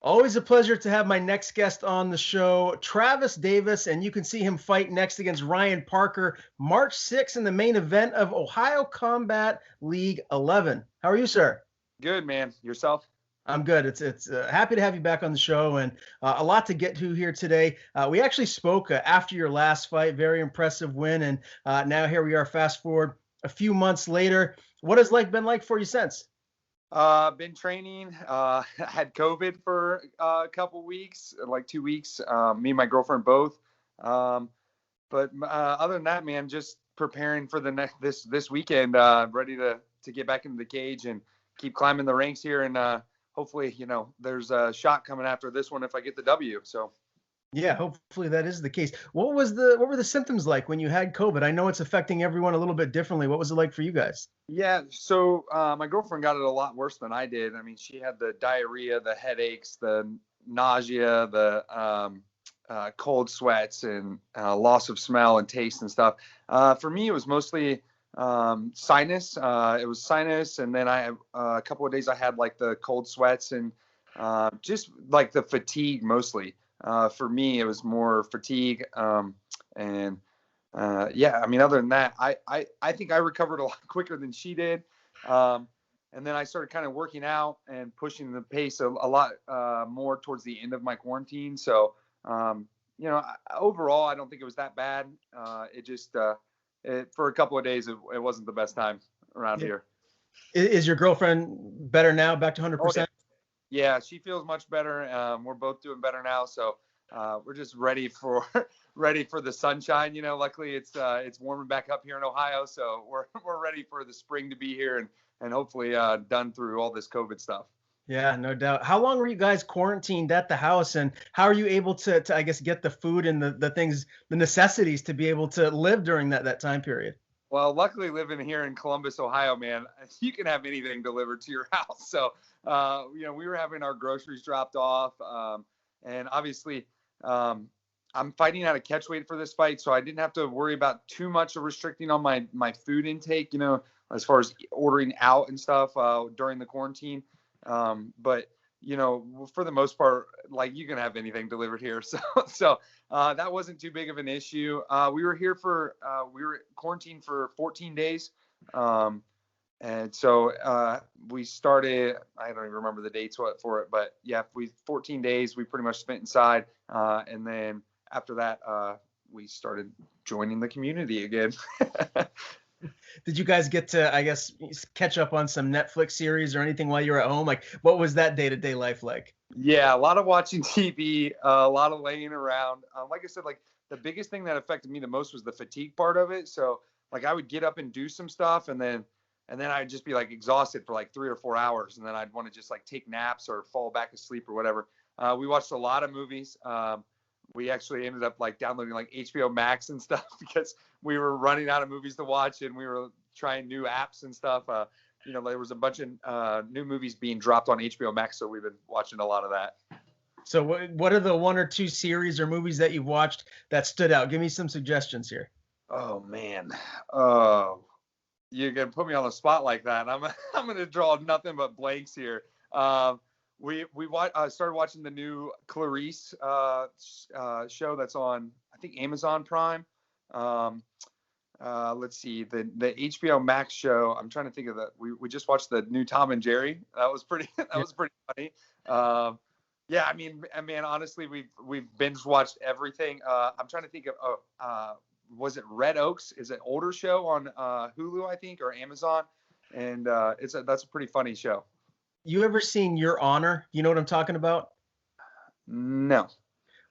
Always a pleasure to have my next guest on the show, Travis Davis, and you can see him fight next against Ryan Parker March 6th in the main event of Ohio Combat League 11. How are you, sir? Good, man. Yourself? I'm good. It's happy to have you back on the show, and a lot to get to here today. We actually spoke after your last fight, very impressive win, and now here we are. Fast forward a few months later, what has life been like for you since? Been training. Had COVID for a couple weeks, like 2 weeks. Me and my girlfriend both. Um, but other than that, man, just preparing for the next this weekend. Ready to get back into the cage and keep climbing the ranks here, and hopefully, there's a shot coming after this one if I get the W. So. Yeah, hopefully that is the case. What were the symptoms like when you had COVID? I know it's affecting everyone a little bit differently. What was it like for you guys? Yeah, so my girlfriend got it a lot worse than I did. I mean, she had the diarrhea, the headaches, the nausea, the cold sweats, and loss of smell and taste and stuff. For me, it was mostly sinus. It was sinus, and then I a couple of days I had like the cold sweats and just like the fatigue mostly. For me, it was more fatigue and yeah, I mean, other than that, I think I recovered a lot quicker than she did. And then I started kind of working out and pushing the pace a lot more towards the end of my quarantine. So, overall, I don't think it was that bad. For a couple of days, it wasn't the best time around Yeah. here. Is your girlfriend better now, back to Oh, yeah. 100%? Yeah, she feels much better. We're both doing better now, so we're just ready for ready for the sunshine. Luckily it's warming back up here in Ohio, so we're ready for the spring to be here and hopefully done through all this COVID stuff. Yeah, no doubt. How long were you guys quarantined at the house, and how are you able to I guess, get the food and the things, the necessities to be able to live during that time period? Well, luckily living here in Columbus, Ohio, man, you can have anything delivered to your house. So, we were having our groceries dropped off. And obviously, I'm fighting out a catchweight for this fight. So I didn't have to worry about too much of restricting on my food intake, as far as ordering out and stuff during the quarantine. But, for the most part, like you can have anything delivered here. So that wasn't too big of an issue. We were quarantined for 14 days. And so we started, I don't even remember the dates for it, but yeah, 14 days we pretty much spent inside. And then after that, we started joining the community again. Did you guys get to, I guess, catch up on some Netflix series or anything while you were at home? Like, what was that day-to-day life like? Yeah, a lot of watching TV, a lot of laying around. Like I said, like the biggest thing that affected me the most was the fatigue part of it. So like I would get up and do some stuff, and then I'd just be like exhausted for like 3 or 4 hours, and then I'd want to just like take naps or fall back asleep or whatever. We watched a lot of movies. We actually ended up like downloading like HBO Max and stuff because we were running out of movies to watch, and we were trying new apps and stuff. There was a bunch of new movies being dropped on HBO Max, so we've been watching a lot of that. So what are the one or two series or movies that you've watched that stood out? Give me some suggestions here. Oh man, oh, you're gonna put me on the spot like that. I'm gonna draw nothing but blanks here. We started watching the new Clarice show that's on, I think, Amazon Prime. Um, let's see, the HBO Max show. I'm trying to think of that. We just watched the new Tom and Jerry. That was pretty that Yeah. was pretty funny. Yeah, I mean, honestly, we've binge watched everything. I'm trying to think of was it Red Oaks? Is it an older show on Hulu, I think, or Amazon? And that's a pretty funny show. You ever seen Your Honor? You know what I'm talking about? No.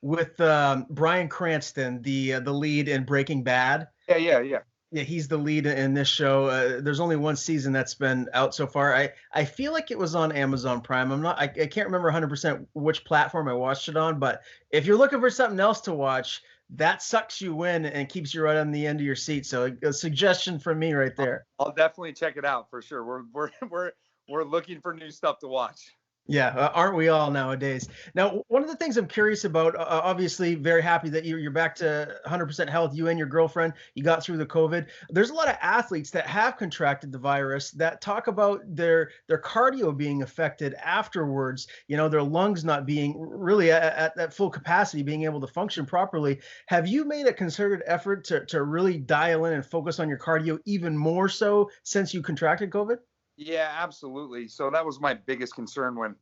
With Bryan Cranston, the lead in Breaking Bad. Yeah, yeah, yeah. Yeah, he's the lead in this show. There's only one season that's been out so far. I feel like it was on Amazon Prime. I can't remember 100% which platform I watched it on, but if you're looking for something else to watch, that sucks you in and keeps you right on the end of your seat. So a suggestion from me right there. I'll definitely check it out for sure. We're looking for new stuff to watch. Yeah, aren't we all nowadays? Now, one of the things I'm curious about, obviously, very happy that you're back to 100% health. You and your girlfriend, you got through the COVID. There's a lot of athletes that have contracted the virus that talk about their cardio being affected afterwards. You know, their lungs not being really at full capacity, being able to function properly. Have you made a concerted effort to really dial in and focus on your cardio even more so since you contracted COVID? Yeah, absolutely. So that was my biggest concern when,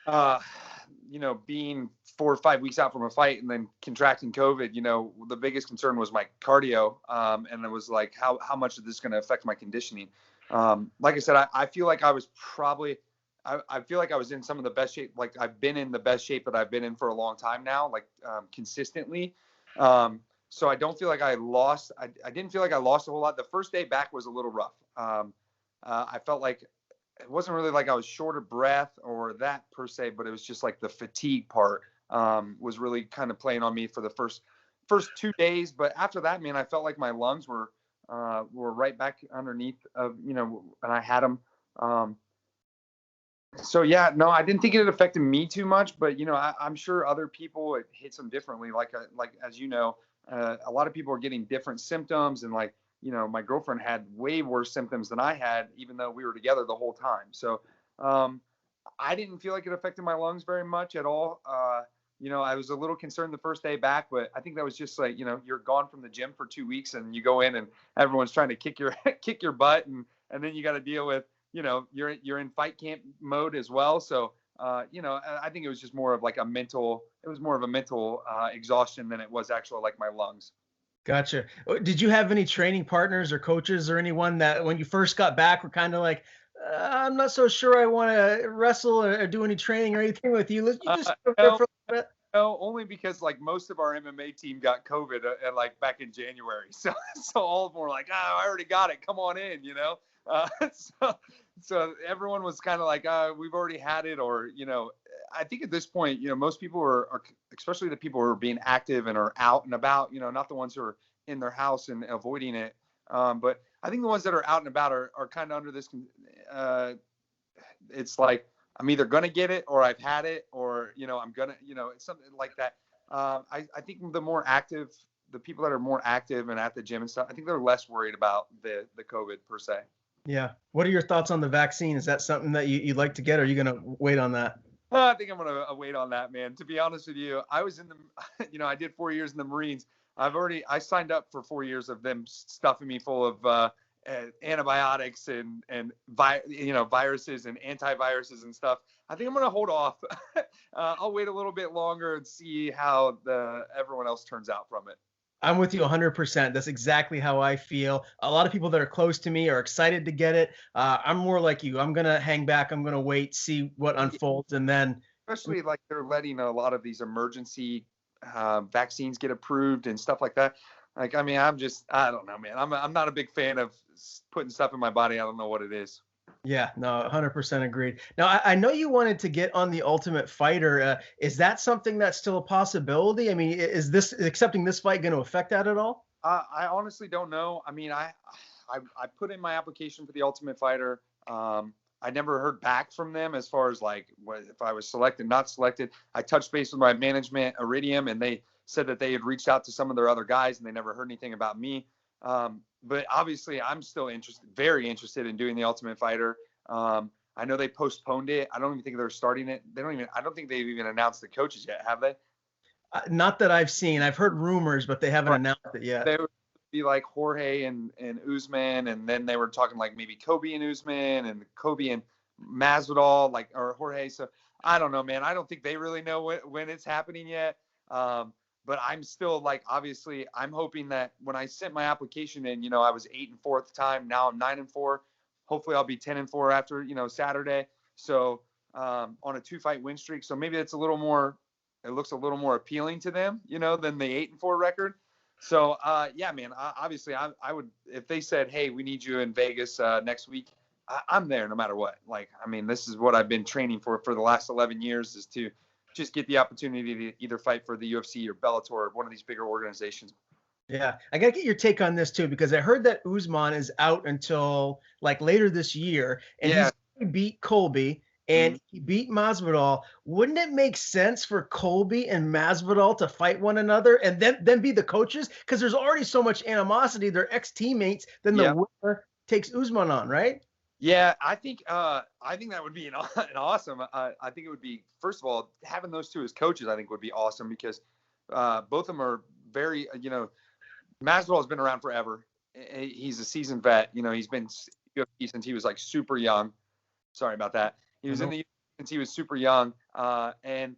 uh, being 4 or 5 weeks out from a fight and then contracting COVID. The biggest concern was my cardio, and it was like, how much is this going to affect my conditioning? Like I said, I feel like I was probably, I feel like I was in some of the best shape. Like I've been in the best shape that I've been in for a long time now, like consistently. So I don't feel like I lost. I didn't feel like I lost a whole lot. The first day back was a little rough. I felt like it wasn't really like I was short of breath or that per se, but it was just like the fatigue part was really kind of playing on me for the first 2 days. But after that, man, I felt like my lungs were right back underneath of, and I had them. So yeah, no, I didn't think it affected me too much, but I'm sure other people it hits them differently. Like as a lot of people are getting different symptoms, and like my girlfriend had way worse symptoms than I had, even though we were together the whole time. So um, I didn't feel like it affected my lungs very much at all. I was a little concerned the first day back, but I think that was just like, you're gone from the gym for 2 weeks and you go in and everyone's trying to kick your kick your butt, and then you got to deal with, you're in fight camp mode as well. So I think it was just more of like it was more of a mental exhaustion than it was actual like my lungs. Gotcha. Did you have any training partners or coaches or anyone that when you first got back were kind of like, I'm not so sure I want to wrestle or do any training or anything with you. You just go there No, for a little bit. no, only because like most of our MMA team got COVID like back in January. So all of them were like, oh, I already got it. Come on in. So so everyone was kind of like, we've already had it, or I think at this point, most people are especially the people who are being active and are out and about. Not the ones who are in their house and avoiding it. But I think the ones that are out and about are kind of under this. It's like I'm either gonna get it or I've had it, or I'm gonna, it's something like that. I think the people that are more active and at the gym and stuff, I think they're less worried about the COVID per se. Yeah. What are your thoughts on the vaccine? Is that something that you'd like to get, or are you going to wait on that? Well, I think I'm gonna wait on that, man. To be honest with you, I was in the, I did 4 years in the Marines. I signed up for 4 years of them stuffing me full of antibiotics and viruses and antiviruses and stuff. I think I'm gonna hold off. I'll wait a little bit longer and see how everyone else turns out from it. I'm with you 100%. That's exactly how I feel. A lot of people that are close to me are excited to get it. I'm more like you. I'm going to hang back. I'm going to wait, see what unfolds, and then. Especially like they're letting a lot of these emergency vaccines get approved and stuff like that. Like, I mean, I don't know, man. I'm not a big fan of putting stuff in my body. I don't know what it is. Yeah, no, 100% agreed. Now, I know you wanted to get on the Ultimate Fighter. Is that something that's still a possibility? I mean, is this accepting this fight going to affect that at all? I honestly don't know. I mean, I put in my application for the Ultimate Fighter. I never heard back from them as far as like if I was selected, not selected. I touched base with my management, Iridium, and they said that they had reached out to some of their other guys and they never heard anything about me. But obviously, I'm still interested, very interested in doing the Ultimate Fighter. I know they postponed it. I don't even think they're starting it. I don't think they've even announced the coaches yet, have they? Not that I've seen. I've heard rumors, but they haven't announced it yet. They would be like Jorge and Usman, and then they were talking like maybe Kobe and Usman and Kobe and Masvidal, like, or Jorge. So I don't know, man. I don't think they really know when it's happening yet. But I'm still like, obviously, I'm hoping that when I sent my application in, I was 8-4 at the time. Now I'm 9-4. Hopefully, I'll be 10-4 after Saturday. So on a 2-fight win streak. So maybe it's a little more. It looks a little more appealing to them, than the 8-4 record. So yeah, man. Obviously, I would, if they said, "Hey, we need you in Vegas next week," I'm there no matter what. Like, I mean, this is what I've been training for the last 11 years, is to just get the opportunity to either fight for the UFC or Bellator or one of these bigger organizations. Yeah, I gotta get your take on this too, because I heard that Usman is out until like later this year, and Yeah. he's beat Colby. and he beat Masvidal. Wouldn't it make sense for Colby and Masvidal to fight one another and then be the coaches? Because there's already so much animosity. They're ex-teammates. Then the Yeah. winner takes Usman on, right? Yeah, I think that would be an awesome. I think it would be, first of all, having those two as coaches. I think would be awesome because both of them are very. Masvidal has been around forever. He's a seasoned vet. He's been UFC since he was like super young. Sorry about that. He was in the UFC since he was super young. And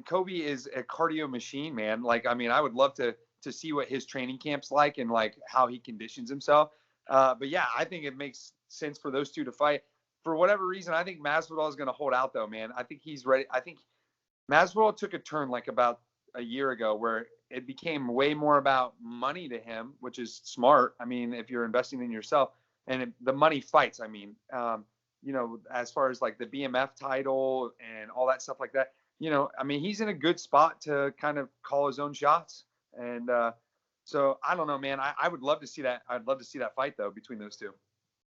Kobe is a cardio machine, man. Like, I mean, I would love to see what his training camp's like and like how he conditions himself. But yeah, I think it makes sense for those two to fight. For whatever reason, I think Masvidal is going to hold out, though, man. I think he's ready. I think Masvidal took a turn like about a year ago where it became way more about money to him, which is smart. I mean, if you're investing in yourself and the money fights, I mean, as far as like the BMF title and all that stuff like that, I mean, he's in a good spot to kind of call his own shots. And so I don't know, man. I would love to see that. I'd love to see that fight though between those two.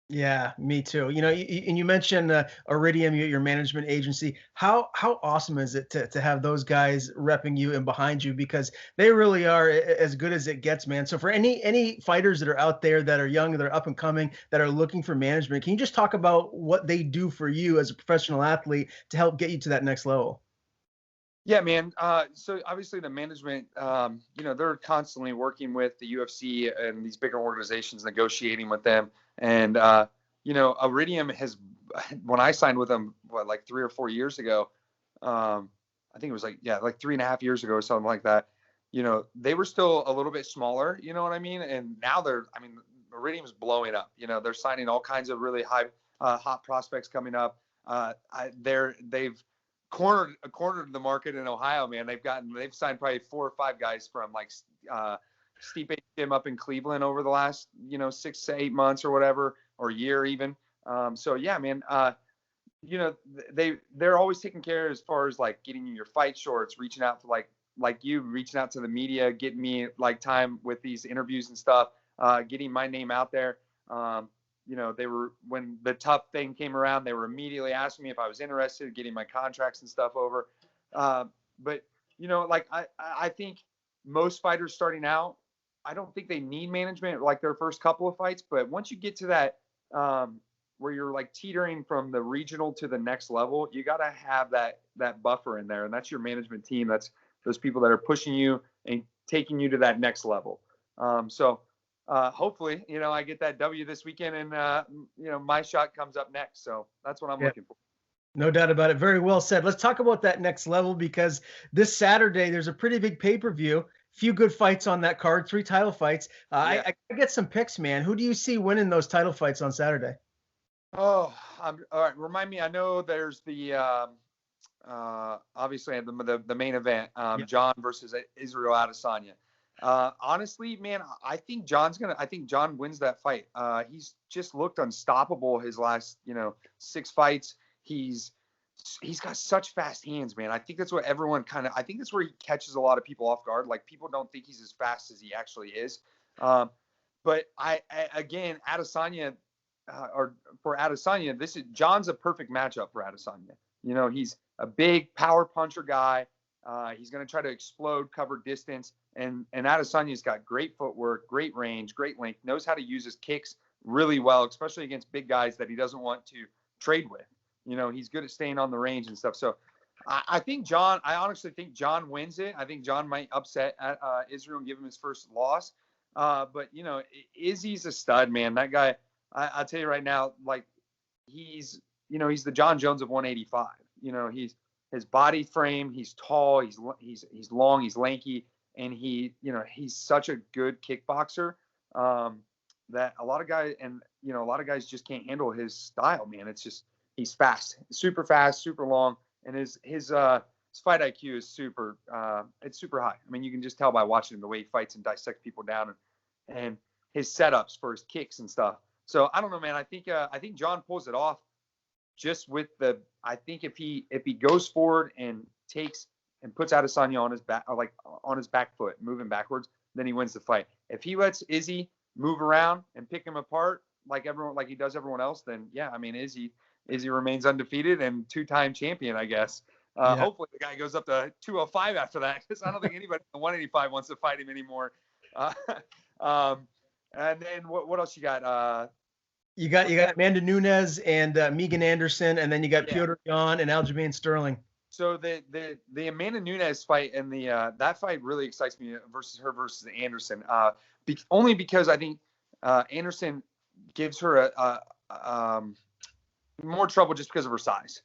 Yeah, me too. And you mentioned Iridium, your management agency. How awesome is it to have those guys repping you and behind you because they really are as good as it gets, man. So for any fighters that are out there that are young, that are up and coming, that are looking for management, can you just talk about what they do for you as a professional athlete to help get you to that next level? Yeah, man. So obviously the management, they're constantly working with the UFC and these bigger organizations, negotiating with them. And, Iridium has, when I signed with them, like 3 or 4 years ago, I think it was like 3.5 years ago or something like that. They were still a little bit smaller, you know what I mean? And now Iridium's blowing up. They're signing all kinds of really hot prospects coming up. They've cornered the market in Ohio, man. They've signed probably 4 or 5 guys from like Stipe Gym up in Cleveland over the last 6 to 8 months or whatever, or year even. So yeah, man. They're always taking care as far as like getting you your fight shorts, reaching out to reaching out to the media, getting me like time with these interviews and stuff, getting my name out there. When the tough thing came around, they were immediately asking me if I was interested in getting my contracts and stuff over. But I think most fighters starting out, I don't think they need management like their first couple of fights. But once you get to that, where you're like teetering from the regional to the next level, you got to have that buffer in there. And that's your management team. That's those people that are pushing you and taking you to that next level. Hopefully, I get that W this weekend and, my shot comes up next. So that's what I'm looking for. No doubt about it. Very well said. Let's talk about that next level because this Saturday there's a pretty big pay-per-view. Few good fights on that card, 3 title fights. Yeah. I get some picks, man. Who do you see winning those title fights on Saturday? Oh, all right. Remind me. I know there's the obviously the main event, John versus Israel Adasanya. Honestly, man, I think John wins that fight. He's just looked unstoppable his last 6 fights. He's got such fast hands, man. I think that's what I think that's where he catches a lot of people off guard. Like, people don't think he's as fast as he actually is. But again, Adesanya, or for Adesanya, John's a perfect matchup for Adesanya. He's a big power puncher guy. He's going to try to explode, cover distance, and Adesanya's got great footwork, great range, great length, knows how to use his kicks really well, especially against big guys that he doesn't want to trade with. He's good at staying on the range and stuff. So I honestly think John wins it. I think John might upset Israel and give him his first loss. But Izzy's a stud, man. That guy, I'll tell you right now, like, he's the John Jones of 185. His body frame, he's tall, he's long, he's lanky, and he's such a good kickboxer that a lot of guys just can't handle his style, man. It's just, he's fast, super long, and his fight IQ is super high. I mean, you can just tell by watching him the way he fights and dissects people down, and his setups for his kicks and stuff. So I don't know, man. I think John pulls it off. Just with I think if he goes forward and takes and puts Adesanya on his back, or like on his back foot, moving backwards, then he wins the fight. If he lets Izzy move around and pick him apart like he does everyone else, then yeah, I mean, Izzy Izzy remains undefeated and 2-time champion, I guess. Yeah. Hopefully the guy goes up to 205 after that, because I don't think anybody in the 185 wants to fight him anymore. And then what else you got? You got Amanda Nunes and Megan Anderson, and then you got Petr Yan and Aljamain Sterling. So the Amanda Nunes fight and the that fight really excites me versus Anderson. Only because I think Anderson gives her more trouble just because of her size.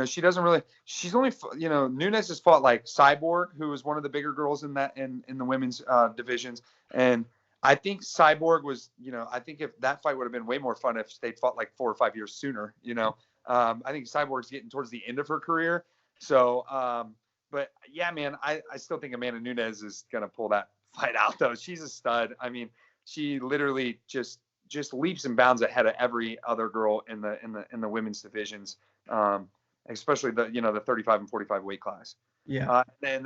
She doesn't really. She's only Nunes has fought like Cyborg, who was one of the bigger girls in the women's divisions, and I think Cyborg was, I think if that fight would have been way more fun if they fought like 4 or 5 years sooner, I think Cyborg's getting towards the end of her career. So, but yeah, man, I still think Amanda Nunes is going to pull that fight out though. She's a stud. I mean, she literally just leaps and bounds ahead of every other girl in the women's divisions. Especially the 35 and 45 weight class. Yeah. Then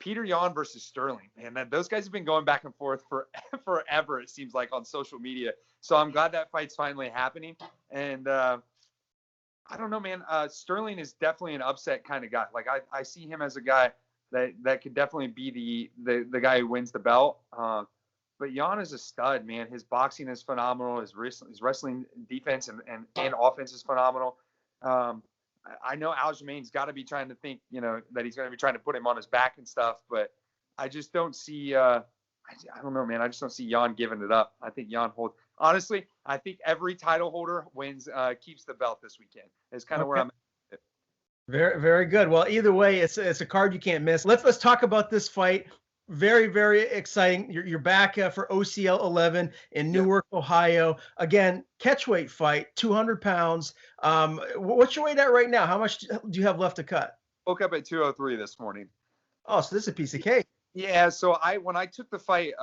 Petr Yan versus Sterling, man, those guys have been going back and forth for forever, it seems like, on social media. So I'm glad that fight's finally happening. And I don't know, man. Sterling is definitely an upset kind of guy. Like I see him as a guy that could definitely be the guy who wins the belt. But Yan is a stud, man. His boxing is phenomenal. His wrestling defense and offense is phenomenal. I know Aljamain's got to be trying to think, that he's going to be trying to put him on his back and stuff, but I just don't see, I don't know, man. I just don't see Yan giving it up. I think Yan holds. Honestly, I think every title holder wins, keeps the belt this weekend. It's kind of where I'm at. Very, very good. Well, either way, it's a card you can't miss. Let's talk about this fight. Very, very exciting. You're back for OCL 11 in Newark, Ohio. Again, catchweight fight, 200 pounds. What's your weight at right now? How much do you have left to cut? Woke up at 203 this morning. Oh, so this is a piece of cake. Yeah. So when I took the fight,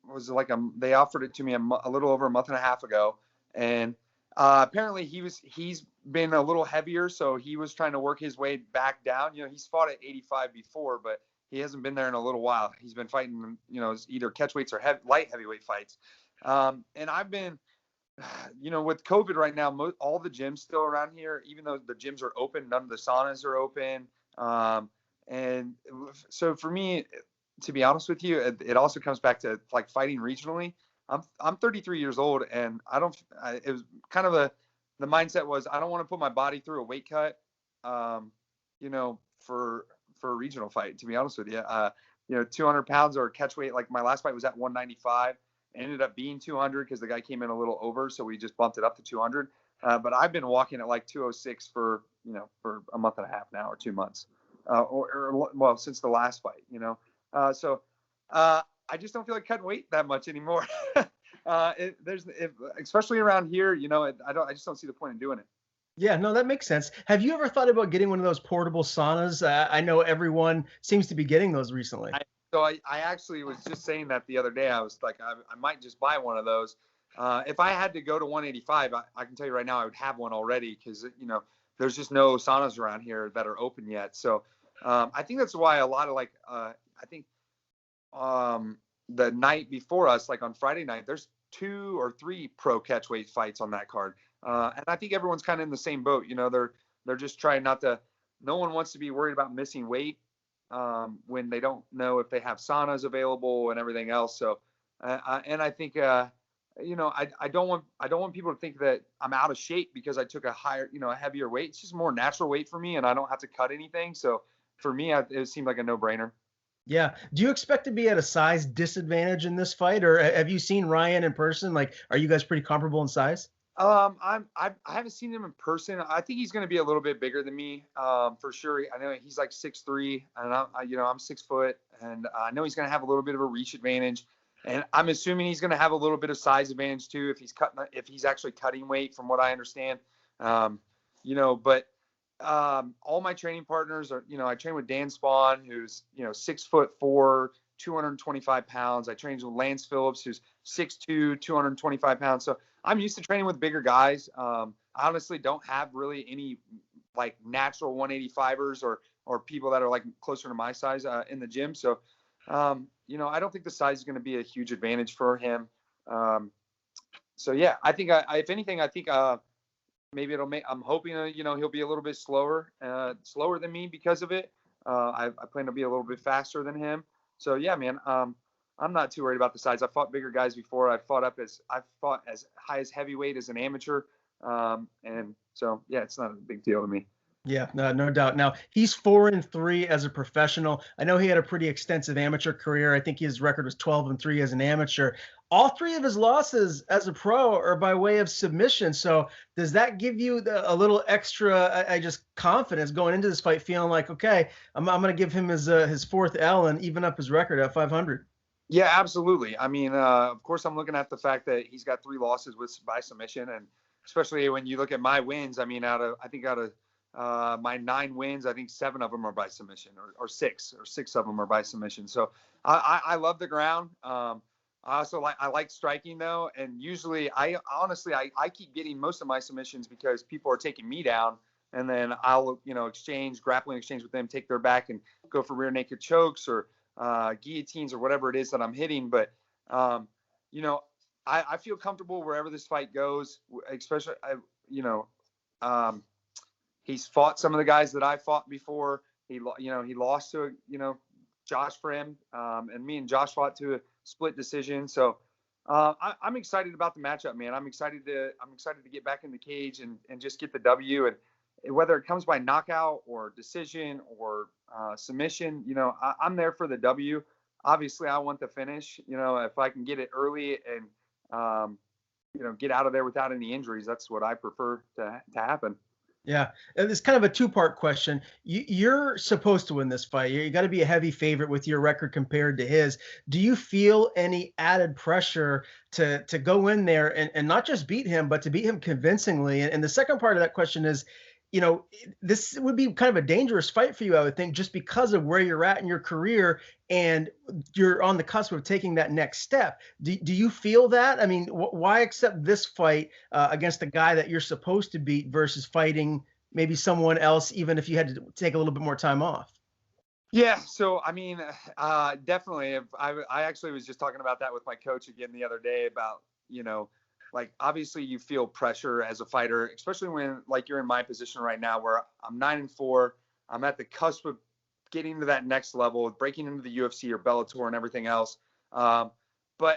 was like they offered it to me a little over a month and a half ago, and apparently he's been a little heavier, so he was trying to work his way back down. He's fought at 85 before, but he hasn't been there in a little while. He's been fighting, either catchweights or light heavyweight fights. And I've been, with COVID right now, all the gyms still around here, even though the gyms are open, none of the saunas are open. And so for me, to be honest with you, it also comes back to like fighting regionally. I'm 33 years old, and it was kind of the mindset was I don't want to put my body through a weight cut, for a regional fight, to be honest with you. 200 pounds or catchweight, like my last fight was at 195, ended up being 200 because the guy came in a little over, so we just bumped it up to 200. But I've been walking at like 206 for a month and a half now, or 2 months, or since the last fight. So I just don't feel like cutting weight that much anymore. Especially around here, I just don't see the point in doing it. Yeah, no, that makes sense. Have you ever thought about getting one of those portable saunas? I know everyone seems to be getting those recently. I actually was just saying that the other day. I was like, I might just buy one of those. If I had to go to 185, I can tell you right now I would have one already, because there's just no saunas around here that are open yet. So I think that's why a lot of the night before us, like on Friday night, there's 2 or 3 pro catchweight fights on that card. And I think everyone's kind of in the same boat. They're just trying not to. No one wants to be worried about missing weight when they don't know if they have saunas available and everything else. So, and I think I don't want people to think that I'm out of shape because I took a heavier weight. It's just more natural weight for me, and I don't have to cut anything. So for me, it seemed like a no-brainer. Yeah. Do you expect to be at a size disadvantage in this fight, or have you seen Ryan in person? Like, are you guys pretty comparable in size? I haven't seen him in person. I think he's going to be a little bit bigger than me, for sure. I know he's like 6'3", and I'm 6 foot, and I know he's going to have a little bit of a reach advantage, and I'm assuming he's going to have a little bit of size advantage too if he's actually cutting weight, from what I understand. But all my training partners are, I train with Dan Spawn, who's 6'4", 225 pounds. I trained with Lance Phillips, who's 6'2", 225 pounds. So I'm used to training with bigger guys. I honestly don't have really any like natural 185ers or people that are like closer to my size in the gym. So, I don't think the size is going to be a huge advantage for him. So yeah, I think if anything, I think maybe I'm hoping, he'll be a little bit slower than me because of it. I plan to be a little bit faster than him. So yeah, man, I'm not too worried about the size. I fought bigger guys before. I fought as high as heavyweight as an amateur. And so, yeah, it's not a big deal to me. Yeah, no doubt. Now he's 4-3 as a professional. I know he had a pretty extensive amateur career. I think his record was 12-3 as an amateur. All three of his losses as a pro are by way of submission. So does that give you a little extra, I just confidence going into this fight, feeling like, okay, I'm going to give him his fourth L and even up his record at 500? Yeah, absolutely. I mean, of course, I'm looking at the fact that he's got 3 losses by submission, and especially when you look at my wins. I mean, out of my 9 wins, I think 7 of them are by submission, or 6 of them are by submission. So I love the ground. I also like striking though, and usually I keep getting most of my submissions because people are taking me down, and then I'll grappling exchange with them, take their back, and go for rear naked chokes or guillotines or whatever it is that I'm hitting. But I feel comfortable wherever this fight goes, especially he's fought some of the guys that I fought before. He lost to Josh Frem, and me and Josh fought to a split decision. So I'm excited about the matchup, man. I'm excited to get back in the cage and just get the W. And whether it comes by knockout or decision or submission, I'm there for the W. Obviously, I want the finish. If I can get it early and get out of there without any injuries, that's what I prefer to happen. Yeah, it's kind of a 2-part question. You're supposed to win this fight. You got to be a heavy favorite with your record compared to his. Do you feel any added pressure to go in there and not just beat him, but to beat him convincingly? And the second part of that question is, this would be kind of a dangerous fight for you, I would think, just because of where you're at in your career and you're on the cusp of taking that next step. Do you feel that? I mean, why accept this fight against the guy that you're supposed to beat versus fighting maybe someone else, even if you had to take a little bit more time off? Yeah, so I mean, definitely. I actually was just talking about that with my coach again the other day about, like, obviously you feel pressure as a fighter, especially when, like, you're in my position right now where I'm 9-4. I'm at the cusp of getting to that next level, breaking into the UFC or Bellator and everything else. But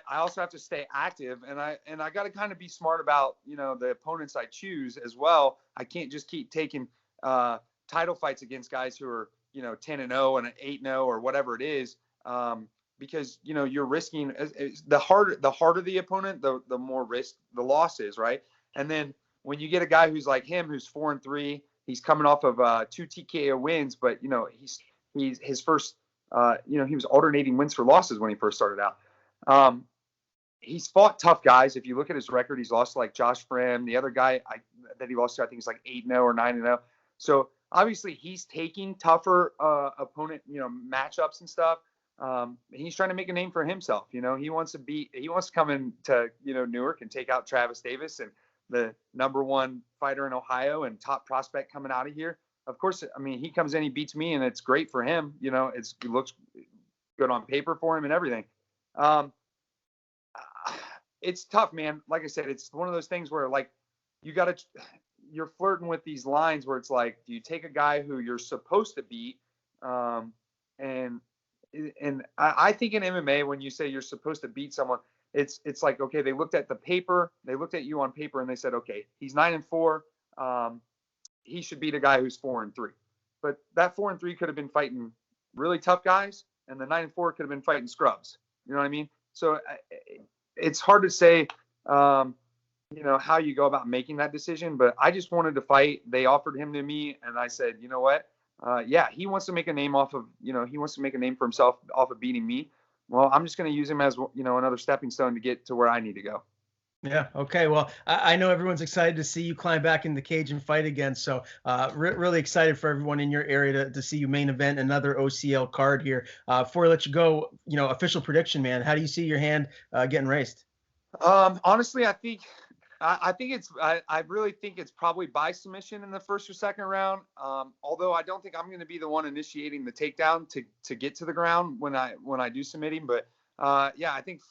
I also have to stay active, and I got to kind of be smart about, the opponents I choose as well. I can't just keep taking title fights against guys who are, 10-0 and 8-0 or whatever it is. Because you're risking the harder the opponent, the more risk the loss is, right? And then when you get a guy who's like him, who's 4-3, he's coming off of 2 TKO wins, but he's his first, he was alternating wins for losses when he first started out. He's fought tough guys. If you look at his record, he's lost to like Josh Frem. The other guy that he lost to, I think, is like 8-0 or 9-0. So obviously he's taking tougher opponent, matchups and stuff. He's trying to make a name for himself. He wants to come into, Newark and take out Travis Davis, and the #1 fighter in Ohio and top prospect coming out of here. Of course, I mean, he comes in, he beats me, and it's great for him. It looks good on paper for him and everything. It's tough, man. Like I said, it's one of those things where, like, you're flirting with these lines where it's like, do you take a guy who you're supposed to beat? And I think in MMA, when you say you're supposed to beat someone, it's like, okay, they looked at the paper, they looked at you on paper, and they said, okay, he's 9-4. He should beat a guy who's 4-3. But that 4-3 could have been fighting really tough guys, and the 9-4 could have been fighting scrubs. You know what I mean? So it's hard to say, how you go about making that decision. But I just wanted to fight. They offered him to me, and I said, you know what? Yeah, he wants to make a name for himself off of beating me. Well, I'm just going to use him as, another stepping stone to get to where I need to go. Yeah. Okay. Well, I know everyone's excited to see you climb back in the cage and fight again. So really excited for everyone in your area to see you main event another OCL card here. Before I let you go, official prediction, man, how do you see your hand getting raced? Honestly, I really think it's probably by submission in the first or second round. Although I don't think I'm going to be the one initiating the takedown to get to the ground when I do submit him. But yeah, I think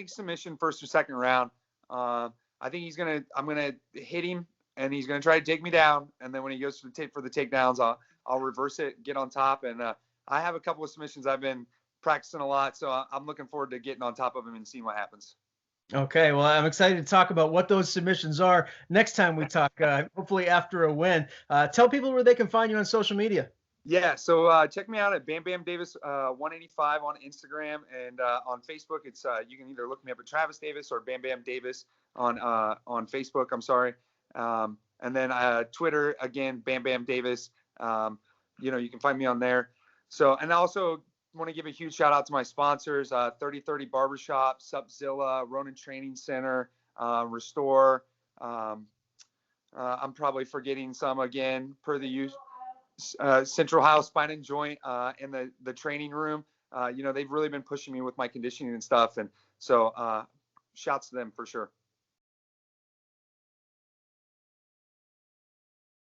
submission first or second round. I think I'm going to hit him and he's going to try to take me down. And then when he goes for the takedowns, I'll reverse it, get on top. And I have a couple of submissions I've been practicing a lot, so I'm looking forward to getting on top of him and seeing what happens. Okay, well, I'm excited to talk about what those submissions are next time we talk, hopefully after a win. Tell people where they can find you on social media. Yeah, so check me out at Bam Bam Davis 185 on Instagram, and on Facebook. It's you can either look me up at Travis Davis or Bam Bam Davis on Facebook. I'm sorry, and then Twitter again, Bam Bam Davis. You can find me on there. So, and I also want to give a huge shout out to my sponsors: 3030 Barbershop, Supzilla, Ronin Training Center, Restore. I'm probably forgetting some again per the use. Central Ohio Spine and Joint in the training room. They've really been pushing me with my conditioning and stuff. And so shouts to them for sure.